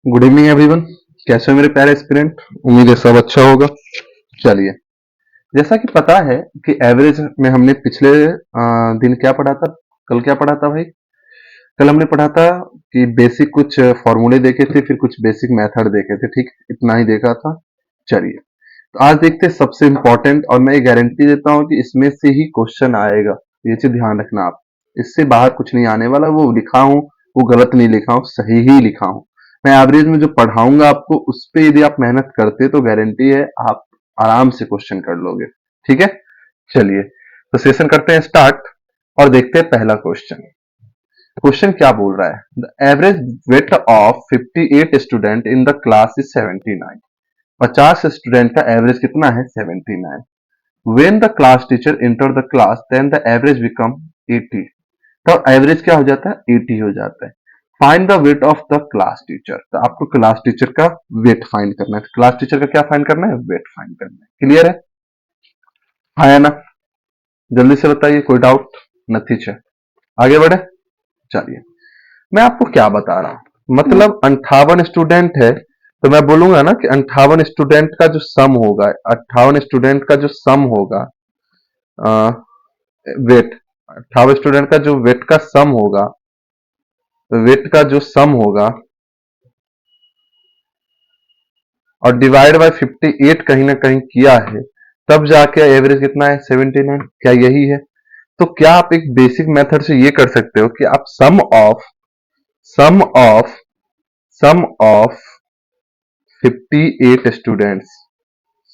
Good evening everyone. कैसे हो मेरे प्यारे एस्पिरेंट? उम्मीद है सब अच्छा होगा। चलिए, जैसा कि पता है कि एवरेज में हमने पिछले दिन क्या पढ़ा था। कल क्या पढ़ा था भाई? कल हमने पढ़ा था कि बेसिक कुछ फॉर्मूले देखे थे, फिर कुछ बेसिक मेथड देखे थे। ठीक, इतना ही देखा था। चलिए, तो आज देखते हैं सबसे इंपॉर्टेंट, और मैं ये गारंटी देता हूँ कि इसमें से ही क्वेश्चन आएगा। ये चीज ध्यान रखना आप। इससे बाहर कुछ नहीं आने वाला। वो लिखा हूँ, वो गलत नहीं लिखा हूँ, सही ही लिखा हूँ। मैं एवरेज में जो पढ़ाऊंगा आपको, उस पे यदि आप मेहनत करते तो गारंटी है आप आराम से क्वेश्चन कर लोगे। ठीक है, चलिए तो सेशन करते हैं स्टार्ट और देखते हैं पहला क्वेश्चन। क्वेश्चन क्या बोल रहा है? The average weight of 58 student in the class is 79। 50 student का एवरेज कितना है? 79। When the class teacher enter the class then the average become 80। तो एवरेज क्या हो जाता है? 80 हो जाता है। Find the weight of the class teacher. तो आपको क्लास टीचर का वेट फाइंड करना है। क्लास टीचर का क्या फाइंड करना है? वेट फाइंड करना है। क्लियर है? आया ना? जल्दी से बताइए, कोई डाउट? नथिच है। आगे बढ़े। चलिए, मैं आपको क्या बता रहा हूं, मतलब 58 स्टूडेंट है, तो मैं बोलूंगा ना कि 58 स्टूडेंट का जो सम होगा, 58 स्टूडेंट का जो सम होगा, वेट, 58 स्टूडेंट का जो वेट का सम होगा, वेट का जो सम होगा और डिवाइड बाय 58 कहीं ना कहीं किया है, तब जाके एवरेज कितना है? 79। क्या यही है? तो क्या आप एक बेसिक मेथड से ये कर सकते हो कि आप sum of sum of 58 students,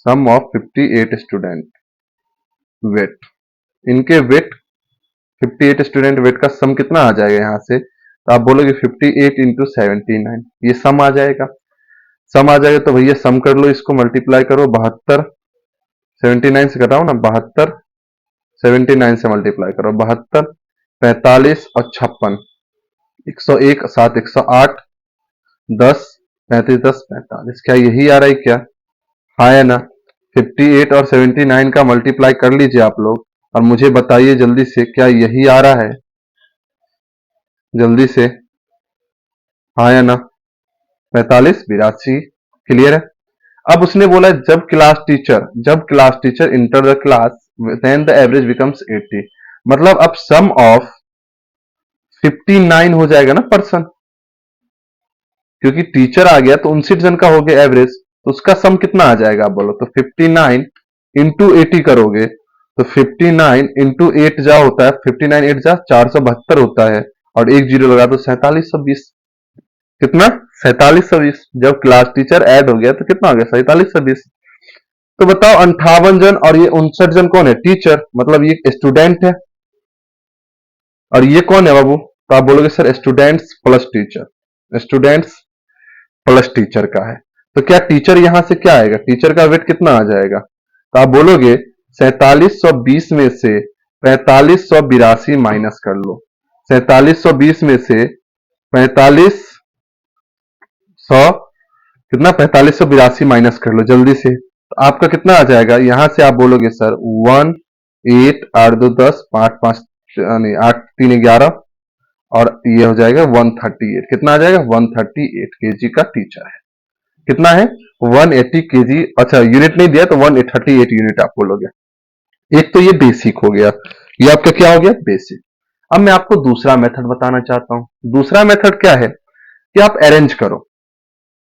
sum of 58 student weight, इनके वेट, 58 स्टूडेंट वेट का सम कितना आ जाएगा यहाँ से? तो आप बोलोगे 58 इंटू 79, ये सम आ जाएगा। सम आ जाएगा तो भैया सम कर लो, इसको मल्टीप्लाई करो। 72 79 से घटाओ ना, 72 79 से मल्टीप्लाई करो। 72 45 और 56, 101 7 108 10 35 10 45। क्या यही आ रहा है क्या? हाँ है ना? 58 और 79 का मल्टीप्लाई कर लीजिए आप लोग और मुझे बताइए जल्दी से, क्या यही आ रहा है? जल्दी से, हाँ या ना? 45 82। क्लियर है? अब उसने बोला जब class teacher enter the class then the average becomes 80। मतलब अब सम ऑफ 59 हो जाएगा ना पर्सन, क्योंकि टीचर आ गया तो 59 जन का हो गया एवरेज, तो उसका सम कितना आ जाएगा आप बोलो? तो 59 इंटू 80 करोगे तो 59 इंटू 8 जा होता है, 59 8 जा 472 होता है, और एक जीरो लगा दो, 4720। कितना? 4720। जब क्लास टीचर ऐड हो गया तो कितना हो गया? 4720। तो बताओ, 58 जन और ये 59 जन कौन है? टीचर, मतलब ये स्टूडेंट है। और ये कौन है बाबू? तो आप बोलोगे sir students plus teacher, students plus teacher का है। तो क्या टीचर यहां से क्या आएगा? टीचर का वेट कितना आ जाएगा? तो आप बोलोगे 4720 में से 4582 माइनस कर लो। 4720 में से 4500, कितना? 4582 माइनस कर लो जल्दी से। तो आपका कितना आ जाएगा? यहां से आप बोलोगे सर 18 8 2 10 5 5 नहीं 8 3 11, और ये हो जाएगा 138। कितना आ जाएगा? 138 केजी का टीचर है। कितना है? 180 केजी। अच्छा, यूनिट नहीं दिया तो 138 यूनिट आप बोलोगे। एक तो ये बेसिक हो गया, ये आपका क्या हो गया? बेसिक। अब मैं आपको दूसरा मेथड बताना चाहता हूं। दूसरा मेथड क्या है कि आप अरेंज करो।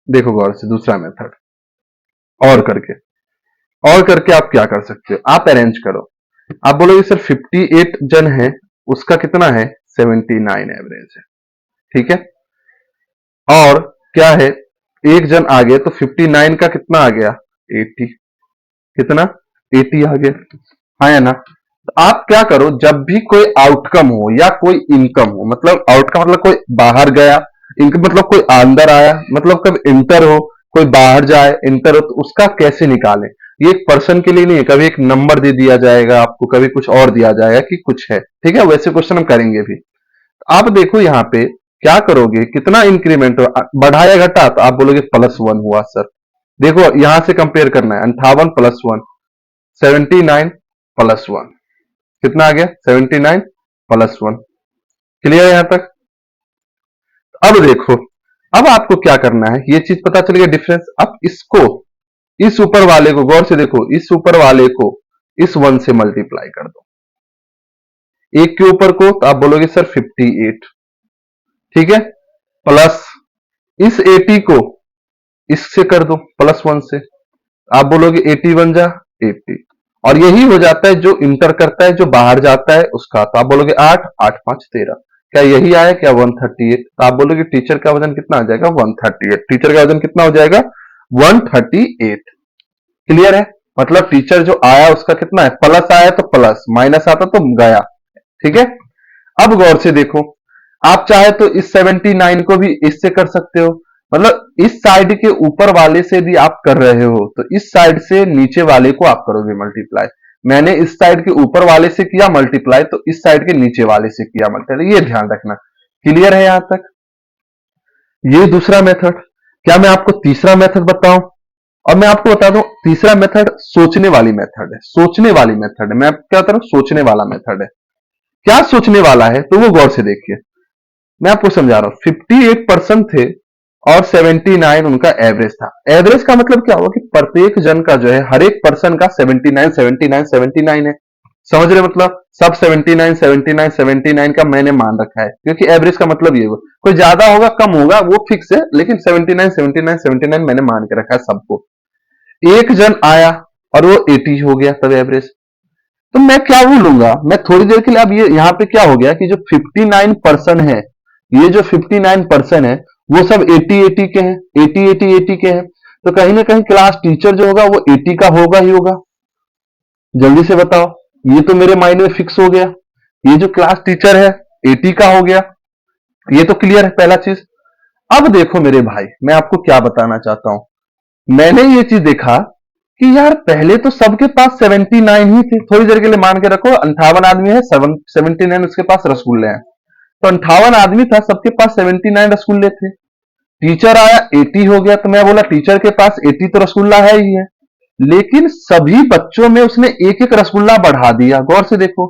देखो गौर से, दूसरा मेथड और करके, और करके आप क्या कर सकते हो? आप अरेंज करो। आप बोलोगे सर 58 जन है, उसका कितना है? 79 एवरेज है। ठीक है, और क्या है? एक जन आ गया तो 59 का कितना आ गया? 80। कितना? 80 आ गया। हाँ या ना? तो आप क्या करो, जब भी कोई आउटकम हो या कोई इनकम हो, मतलब आउटकम मतलब कोई बाहर गया, इनकम मतलब कोई अंदर आया, मतलब कब इंटर हो, कोई बाहर जाए इंटर हो, तो उसका कैसे निकालें? ये एक पर्सन के लिए नहीं है, कभी एक नंबर दे दिया जाएगा आपको, कभी कुछ और दिया जाएगा कि कुछ है। ठीक है, वैसे क्वेश्चन हम करेंगे भी। आप देखो यहाँ पे क्या करोगे, कितना इंक्रीमेंट हो, बढ़ा या घटा? तो आप बोलोगे +1 हुआ सर। देखो यहां से कंपेयर करना है, 58 प्लस 1, 79 प्लस 1, कितना आ गया? 79 प्लस 1। क्लियर है यहां तक? अब देखो, अब आपको क्या करना है, ये चीज पता चल गया डिफरेंस। अब इसको, इस ऊपर वाले को गौर से देखो, इस ऊपर वाले को इस 1 से मल्टीप्लाई कर दो, एक के ऊपर को, तो आप बोलोगे सर 58, ठीक है, प्लस इस 80 को इससे कर दो प्लस 1 से, आप बोलोगे 80 बन जा 80, और यही हो जाता है जो इंटर करता है, जो बाहर जाता है उसका, तो आप बोलोगे 8 8 5 13, क्या यही आया क्या 138, तो आप बोलोगे टीचर का वजन कितना आ जाएगा 138, टीचर का वजन कितना हो जाएगा 138। क्लियर है, मतलब टीचर जो आया उसका कितना है, प्लस आया तो प्लस, माइनस आता तो गया, ठीक है। अब गौर से देखो, आप चाहे तो इस 79 को भी इससे कर सकते हो, मतलब इस साइड के ऊपर वाले से भी आप कर रहे हो तो इस साइड से नीचे वाले को आप करोगे मल्टीप्लाई। मैंने इस साइड के ऊपर वाले से किया मल्टीप्लाई, तो इस साइड के नीचे वाले से किया मल्टीप्लाई, ये ध्यान रखना। क्लियर है यहां तक? ये दूसरा मेथड। क्या मैं आपको तीसरा मेथड बताऊं? और मैं आपको बता दूं, तीसरा मेथड सोचने वाली मेथड है, सोचने वाली मेथड है। मैं क्या बता रहा हूं, सोचने वाला मेथड है। क्या सोचने वाला है तो वो गौर से देखिए, मैं आपको समझा रहा हूं। 58% थे और 79 उनका एवरेज था। एवरेज का मतलब क्या हुआ कि प्रत्येक जन का जो है, हर एक पर्सन का 79 79 79 है। समझ रहे, मतलब सब 79 79 79 का मैंने मान रखा है, क्योंकि एवरेज का मतलब ये हुआ, कोई ज्यादा होगा कम होगा वो फिक्स है, लेकिन 79 79 79 मैंने मान के रखा है सबको। एक जन आया और वो 80 हो गया तब एवरेज, तो मैं क्या बोलूंगा, मैं थोड़ी देर के लिए, अब ये यहाँ पे क्या हो गया कि जो 59% है, ये जो 59% है वो सब 80 80 के हैं, 80 80 80 के हैं, तो कहीं ना कहीं क्लास टीचर जो होगा वो 80 का होगा ही होगा। जल्दी से बताओ, ये तो मेरे माइंड में फिक्स हो गया, ये जो क्लास टीचर है 80 का हो गया, ये तो क्लियर है पहला चीज। अब देखो मेरे भाई, मैं आपको क्या बताना चाहता हूं, मैंने ये चीज देखा कि यार पहले तो सबके पास 79 ही थे। थोड़ी देर के लिए मान के रखो 58 आदमी है, 79 उसके पास रसगुल्ले हैं, तो 58 आदमी था, सबके पास 79 रसगुल्ले थे। टीचर आया 80 हो गया, तो मैं बोला टीचर के पास 80 तो रसगुल्ला है ही है, लेकिन सभी बच्चों में उसने एक एक रसगुल्ला बढ़ा दिया। गौर से देखो,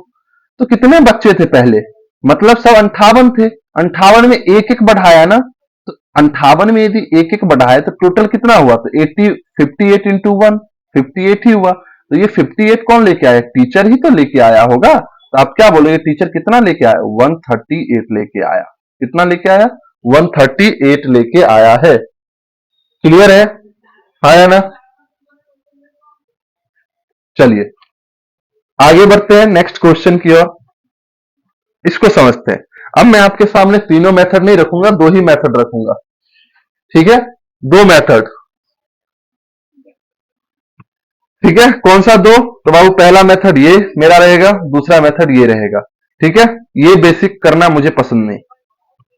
तो कितने बच्चे थे पहले, मतलब सब 58 थे, 58 में एक एक बढ़ाया ना, तो 58 में यदि एक एक बढ़ाया तो टोटल कितना हुआ, तो 80 58 इंटू 1 58 ही हुआ। तो ये 58 कौन लेके आया, टीचर ही तो लेके आया होगा। तो आप क्या बोलोगे, टीचर कितना लेके आया, 138 लेके आया। कितना लेके आया, 138 लेके आया है। क्लियर है, आया ना? चलिए आगे बढ़ते हैं नेक्स्ट क्वेश्चन की ओर, इसको समझते हैं। अब मैं आपके सामने तीनों मेथड नहीं रखूंगा, दो ही मेथड रखूंगा, ठीक है, दो मेथड, ठीक है। कौन सा दो, तो बाबू पहला मेथड ये मेरा रहेगा, दूसरा मेथड ये रहेगा, ठीक है। ये बेसिक करना मुझे पसंद नहीं।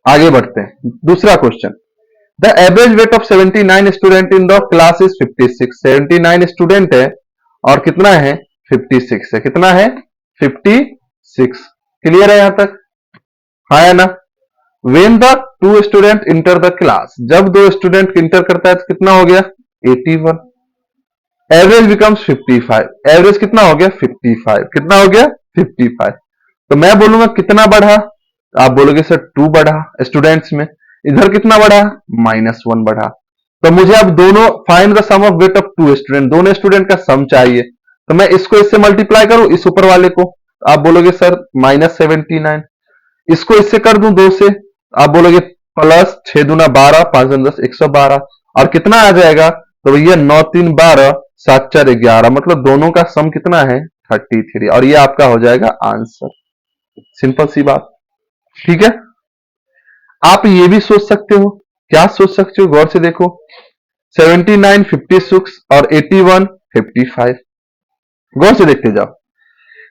आगे बढ़ते हैं, दूसरा question. The average weight of 79 student in the class is 56। 79 student है और कितना है, 56 है। कितना है, 56। क्लियर है यहां तक, हाँ या ना? When the two student inter the class, जब दो स्टूडेंट इंटर करता है तो कितना हो गया, 81। एवरेज बिकम्स 55, एवरेज कितना हो गया, 55। कितना हो गया, 55। तो मैं बोलूंगा कितना बढ़ा, तो आप बोलोगे सर 2 बढ़ा स्टूडेंट्स में। इधर कितना बढ़ा, -1 बढ़ा। तो मुझे अब दोनों, find the sum of weight of two student, दोनों स्टूडेंट का सम चाहिए, तो मैं इसको इससे मल्टीप्लाई करूं, इस ऊपर वाले को, तो आप बोलोगे सर -79। इसको इससे कर दूं 2 से, आप बोलोगे प्लस 6 दूना 12, 5 दूना 10, 112। और कितना आ जाएगा, तो भैया 9 3 12, 7 4 11, मतलब दोनों का सम कितना है, 33, और ये आपका हो जाएगा आंसर। सिंपल सी बात, ठीक है। आप ये भी सोच सकते हो, क्या सोच सकते हो, गौर से देखो, 79 56 और 81 55, गौर से देखते जाओ।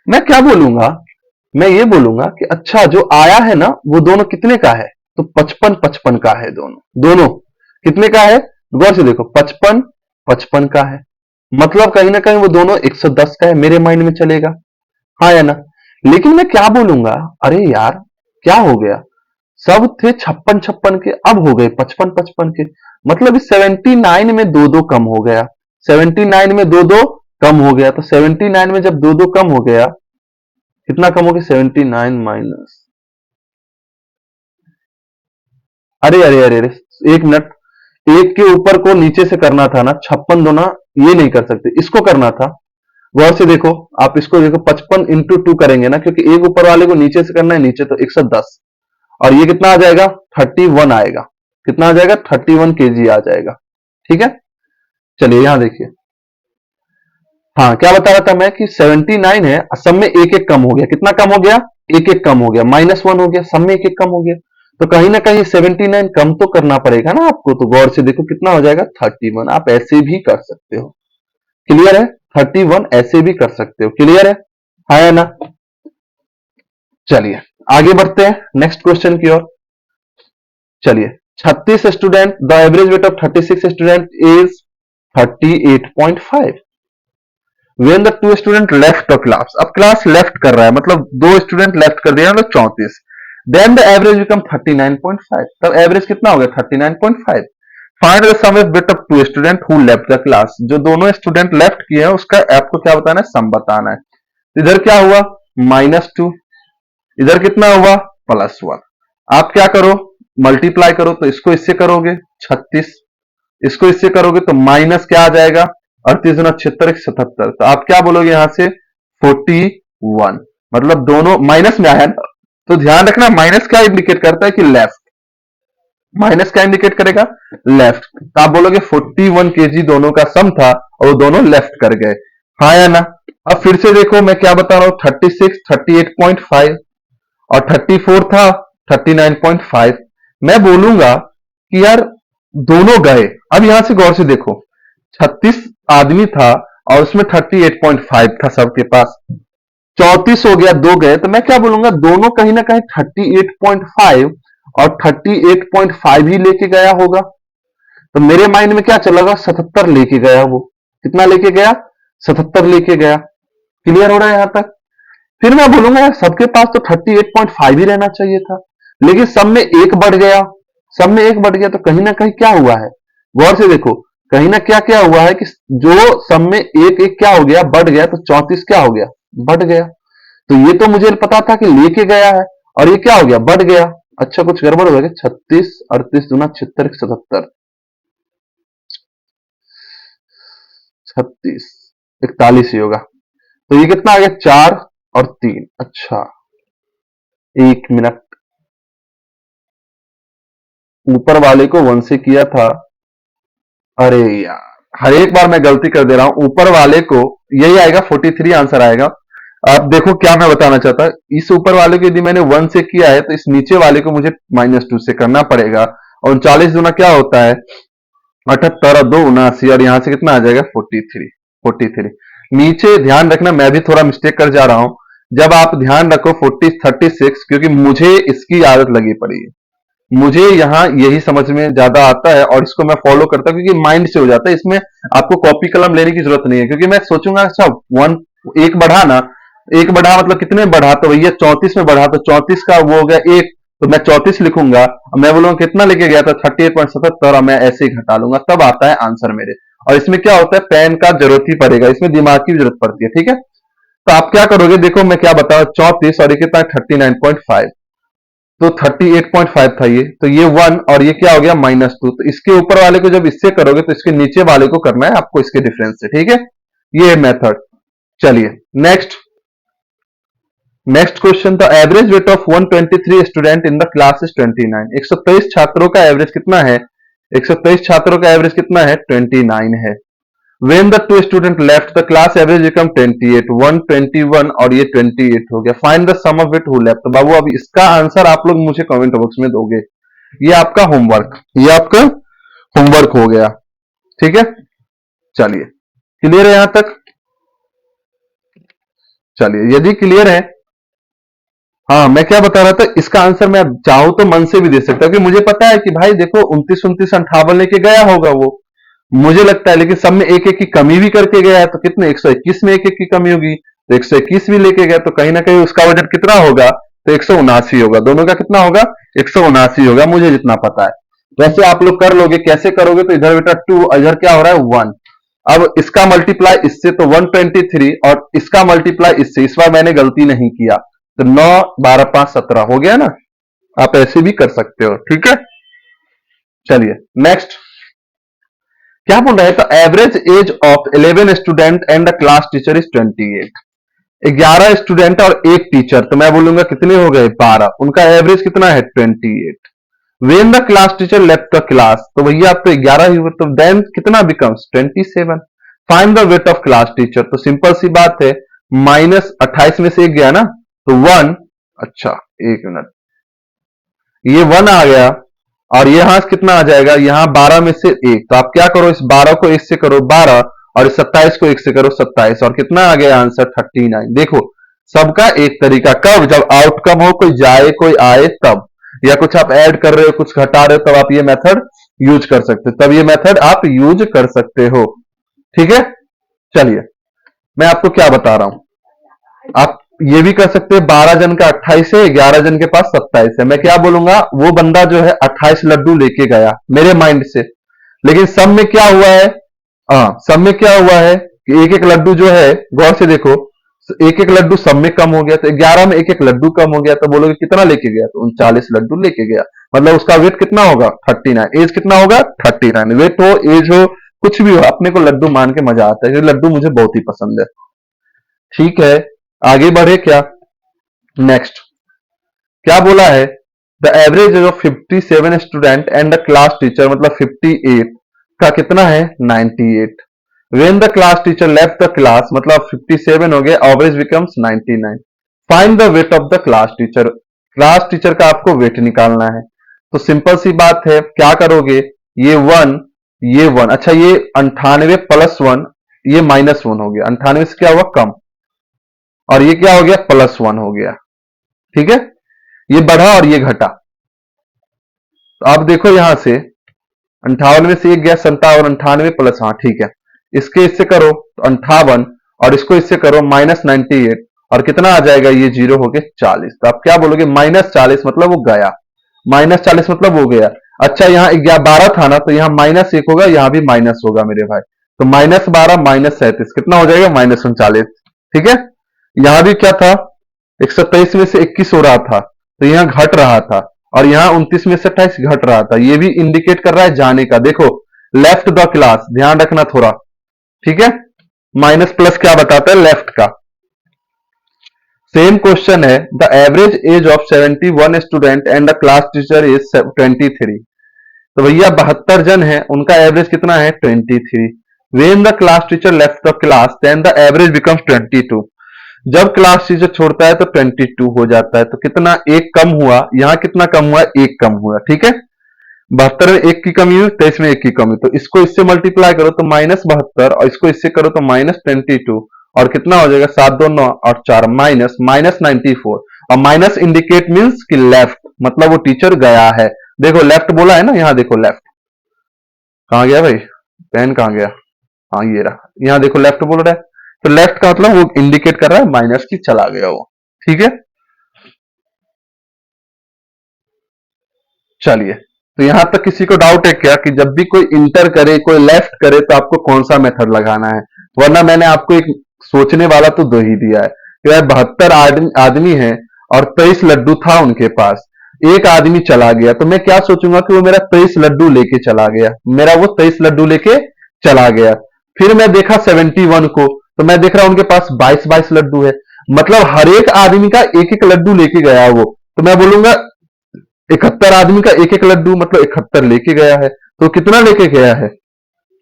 मैं क्या बोलूंगा, मैं ये बोलूंगा कि अच्छा जो आया है ना वो दोनों कितने का है, तो 55 55 का है, दोनों दोनों कितने का है, गौर से देखो, 55 55 का है, मतलब कहीं ना कहीं वो दोनों 110 का है, मेरे माइंड में चलेगा, हाँ या ना? लेकिन मैं क्या बोलूंगा, अरे यार क्या हो गया, सब थे 56 56 के, अब हो गए 55 55 के, मतलब इस 79 में दो दो कम हो गया, 79 में दो दो कम हो गया, तो 79 में जब दो दो कम हो गया, कितना कम हो गया, 79 माइनस, अरे अरे अरे अरे, एक मिनट, एक के ऊपर को नीचे से करना था ना, 56 दूना ये नहीं कर सकते, इसको करना था। गौर से देखो, आप इसको देखो, 55 इंटू 2 करेंगे ना, क्योंकि एक ऊपर वाले को नीचे से करना है, नीचे तो 110, और ये कितना आ जाएगा 31 आएगा। कितना आ जाएगा 31 केजी आ जाएगा। ठीक है, चलिए यहां देखिए। हाँ, क्या बता रहा था मैं कि 79 है, सब में एक एक कम हो गया। कितना कम हो गया, एक एक कम हो गया, -1 हो गया, सब में एक एक कम हो गया। तो कहीं ना कहीं 79 कम तो करना पड़ेगा ना आपको। तो गौर से देखो कितना हो जाएगा 31। आप ऐसे भी कर सकते हो, क्लियर है, 31 ऐसे भी कर सकते हो, क्लियर है, हाँ या ना। चलिए आगे बढ़ते हैं नेक्स्ट क्वेश्चन की ओर। चलिए, 36 student, the average weight of 36 student is 38.5 when the two student left the class। अब क्लास लेफ्ट कर रहा है, मतलब दो स्टूडेंट लेफ्ट कर दिया, मतलब 34। then the average become 39.5। तब एवरेज कितना हो गया 39.5। Find the sum of weight of two student who left the class. जो दोनों स्टूडेंट लेफ्ट किए हैं उसका आपको क्या बताना है, सम बताना है। इधर क्या हुआ -2, इधर कितना हुआ +1। आप क्या करो, मल्टीप्लाई करो, तो इसको इससे करोगे 36, इसको इससे करोगे तो माइनस क्या आ जाएगा 38 गुना 76 77। तो आप क्या बोलोगे यहां से 41, मतलब दोनों माइनस में आया ना। तो ध्यान रखना, माइनस क्या इंडिकेट करता है कि लेफ्ट, माइनस क्या इंडिकेट करेगा लेफ्ट। तो आप बोलोगे 41 केजी दोनों का सम था और वो दोनों लेफ्ट कर गए, हाँ या ना। अब फिर से देखो मैं क्या बता रहा हूं, 36 38.5 और 34 था 39.5। मैं बोलूंगा कि यार दोनों गए। अब यहां से गौर से देखो, 36 आदमी था और उसमें 38.5 था सबके पास, 34 हो गया, दो गए। तो मैं क्या बोलूंगा, दोनों कहीं ना कहीं 38.5 और 38.5 ही लेके गया होगा। तो मेरे माइंड में क्या चला गया 77 लेके गया। वो कितना लेके गया 77 लेके गया। क्लियर हो रहा है यहां तक। फिर मैं बोलूंगा यार सबके पास तो 38.5 ही रहना चाहिए था, लेकिन सब में एक बढ़ गया, सब में एक बढ़ गया। तो कहीं ना कहीं क्या हुआ है, गौर से देखो, कहीं ना क्या क्या हुआ है कि जो सब में एक एक क्या हो गया बढ़ गया, तो 34 क्या हो गया बढ़ गया। तो ये तो मुझे पता था कि लेके गया है, और ये क्या हो गया बढ़ गया। अच्छा कुछ गड़बड़ हो गया, 36 38 दूना 76 77, 36 41 ही होगा। तो ये कितना आ गया 4 और 3। अच्छा एक मिनट, ऊपर वाले को 1 से किया था, अरे यार हर एक बार मैं गलती कर दे रहा हूं। ऊपर वाले को यही आएगा 43 आंसर आएगा। आप देखो क्या मैं बताना चाहता, इस ऊपर वाले को यदि मैंने 1 से किया है तो इस नीचे वाले को मुझे -2 से करना पड़ेगा। और 39 गुना क्या होता है 78 और 2 79, और यहां से कितना आ जाएगा 43 43। नीचे ध्यान रखना, मैं भी थोड़ा मिस्टेक कर जा रहा हूं। जब आप ध्यान रखो 36, क्योंकि मुझे इसकी आदत लगी पड़ी है, मुझे यहाँ यही समझ में ज्यादा आता है और इसको मैं फॉलो करता हूँ क्योंकि माइंड से हो जाता है। इसमें आपको कॉपी कलम लेने की जरूरत नहीं है, क्योंकि मैं सोचूंगा अच्छा वन एक बढ़ा ना, एक बढ़ा मतलब कितने में बढ़ा, तो भैया 34 में बढ़ा, तो 34 का वो हो गया एक, तो मैं 34 लिखूंगा। मैं बोलूंगा कितना लेके गया था 38.77, और मैं ऐसे ही घटा लूंगा, तब आता है आंसर मेरे। और इसमें क्या होता है पेन का जरूरत ही पड़ेगा, इसमें दिमाग की जरूरत पड़ती है। ठीक है, तो आप क्या करोगे, देखो मैं क्या बता 34 और ये कितना 39.5, तो 38.5 था ये, तो ये 1 और ये क्या हो गया -2। तो इसके ऊपर वाले को जब इससे करोगे तो इसके नीचे वाले को करना है आपको इसके डिफरेंस से। ठीक है, ये मेथड। चलिए next, next question, the average weight of 123 student in the class is 29। 123 छात्रों का एवरेज कितना है, 123 छात्रों का एवरेज कितना है 29 है। When the two student left the class average become 28, 121 और ये 28 हो गया। Find the sum of it who left। तो बाबू अब इसका आंसर आप लोग मुझे कमेंट बॉक्स में दोगे। ये आपका होमवर्क, ये आपका होमवर्क हो गया। ठीक है, चलिए क्लियर है यहां तक। चलिए यदि क्लियर है, हाँ मैं क्या बता रहा था, इसका आंसर मैं चाहूं तो मन से भी दे सकता हूं, क्योंकि मुझे पता है कि भाई देखो 29 29 58 लेके गया होगा वो, मुझे लगता है। लेकिन सब में एक एक की कमी भी करके गया है, तो कितने 121 में एक एक की कमी होगी, तो 121 भी लेके गया, तो कहीं ना कहीं उसका वजन कितना होगा, तो 179 होगा। दोनों का कितना होगा 179 होगा, मुझे जितना पता है। वैसे आप लोग कर लोगे, कैसे करोगे, तो इधर बेटा 2, इधर क्या हो रहा है 1। अब इसका मल्टीप्लाई इससे तो 123, और इसका मल्टीप्लाई इससे, इस बार मैंने गलती नहीं किया, तो 9 12 5 17 हो गया ना। आप ऐसे भी कर सकते हो। ठीक है, चलिए नेक्स्ट क्या बोल रहे हैं, तो average age of 11 student and the class teacher is 28। 11 student और एक टीचर, तो मैं बोलूंगा कितने हो गए 12, उनका एवरेज कितना है 28। When the class teacher left the class, तो भैया आप तो 11 ही हुए, तो देन कितना becomes 27। Find the weight of class teacher, तो सिंपल सी बात है, माइनस 28 में से एक गया ना, तो 1, अच्छा एक मिनट, ये 1 आ गया, और यहां से कितना आ जाएगा, यहां 12 में से एक, तो आप क्या करो, इस 12 को 1 से करो 12, और इस 27 को 1 से करो 27, और कितना आ गया आंसर 39। देखो सबका एक तरीका, कब, जब आउटकम हो, कोई जाए कोई आए तब, या कुछ आप ऐड कर रहे हो कुछ घटा रहे हो, तब आप ये मेथड यूज कर सकते हो, तब ये मेथड आप यूज कर सकते हो। ठीक है, चलिए मैं आपको क्या बता रहा हूं, आप ये भी कर सकते हैं, 12 जन का 28 है, 11 जन के पास 27 है, मैं क्या बोलूंगा, वो बंदा जो है 28 लड्डू लेके गया मेरे माइंड से, लेकिन सब में क्या हुआ है, हाँ सब में क्या हुआ है कि एक एक लड्डू जो है, गौर से देखो, एक एक लड्डू सब में कम हो गया, तो 11 में एक एक लड्डू कम हो गया, तो बोलोगे कितना लेके गया, तो 39 लड्डू लेके गया, मतलब उसका वेट कितना होगा 39, एज कितना होगा 39, वेट हो एज हो कुछ भी हो, अपने को लड्डू मान के मजा आता है, क्योंकि लड्डू मुझे बहुत ही पसंद है। ठीक है, आगे बढ़े क्या, नेक्स्ट क्या बोला है, the average age of 57 student and the class teacher, मतलब 58 का कितना है 98। When the class teacher left the class, मतलब 57 हो गया, average becomes 99। Find the weight of the class teacher, class teacher का आपको वेट निकालना है, तो सिंपल सी बात है, क्या करोगे, ये 1, ये 1, अच्छा ये 98 प्लस 1, ये -1 हो गया, 98 से क्या हुआ कम, और ये क्या हो गया +1 हो गया। ठीक है, ये बढ़ा और ये घटा, तो आप देखो यहां से 58 में से एक गया 57, 98 प्लस, हाँ ठीक है, इसके इससे करो तो 58, और इसको इससे करो -98, और कितना आ जाएगा, ये 0 हो गए 40, तो आप क्या बोलोगे -40 मतलब वो गया, -40 मतलब वो गया। अच्छा यहाँ 12 था ना, तो यहाँ -1 होगा, यहाँ भी माइनस होगा मेरे भाई, तो -12 -37 कितना हो जाएगा -39। ठीक है, यहां भी क्या था, 127 में से 21 हो रहा था, तो यहाँ घट रहा था, और यहाँ 29 में से 28 घट रहा था, ये भी इंडिकेट कर रहा है जाने का। देखो लेफ्ट द क्लास, ध्यान रखना थोड़ा, ठीक है, माइनस प्लस क्या बताता है लेफ्ट का। सेम क्वेश्चन है, the average age of 71 student and the class teacher is 23। तो भैया 72 जन है, उनका एवरेज कितना है 23। When the class teacher left the class then the average becomes 22। जब क्लास टीचर छोड़ता है तो 22 हो जाता है, तो कितना एक कम हुआ, यहां कितना कम हुआ, एक कम हुआ। ठीक है, 72 में एक की कमी हुई, 23 में एक की कमी, तो इसको इससे मल्टीप्लाई करो तो -72, और इसको इससे करो तो -22, और कितना हो जाएगा 7 2 9 और 4 -94, और माइनस इंडिकेट मींस कि लेफ्ट, मतलब वो टीचर गया है। देखो लेफ्ट बोला है ना, यहां देखो लेफ्ट कहां गया भाई, पेन कहां गया, हाँ ये रहा, यहां देखो लेफ्ट बोल रहा है, तो लेफ्ट का मतलब वो इंडिकेट कर रहा है माइनस की चला गया वो। ठीक है, चलिए, तो यहां तक किसी को डाउट है क्या कि जब भी कोई इंटर करे कोई लेफ्ट करे तो आपको कौन सा मेथड लगाना है, वरना मैंने आपको एक सोचने वाला तो दो ही दिया है कि यार 72 आदमी है और 23 लड्डू था उनके पास, एक आदमी चला गया, तो मैं क्या सोचूंगा कि वो मेरा 23 लड्डू लेके चला गया, मेरा वो 23 लड्डू लेके चला गया। फिर मैं देखा 71 को, तो मैं देख रहा हूं उनके पास 22 लड्डू है, मतलब हर एक आदमी का एक एक लड्डू लेके गया वो, तो मैं बोलूंगा 71 आदमी का एक एक लड्डू, मतलब 71 लेके गया है, तो कितना लेके गया है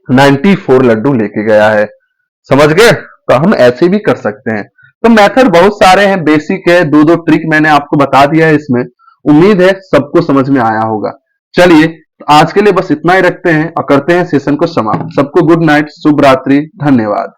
94 लड्डू लेके गया है। समझ गए, तो हम ऐसे भी कर सकते हैं। तो मेथड बहुत सारे हैं, बेसिक है, दो दो ट्रिक मैंने आपको बता दिया है इसमें, उम्मीद है सबको समझ में आया होगा। चलिए, तो आज के लिए बस इतना ही रखते हैं और करते हैं सेशन को समाप्त। सबको गुड नाइट, शुभ रात्रि, धन्यवाद।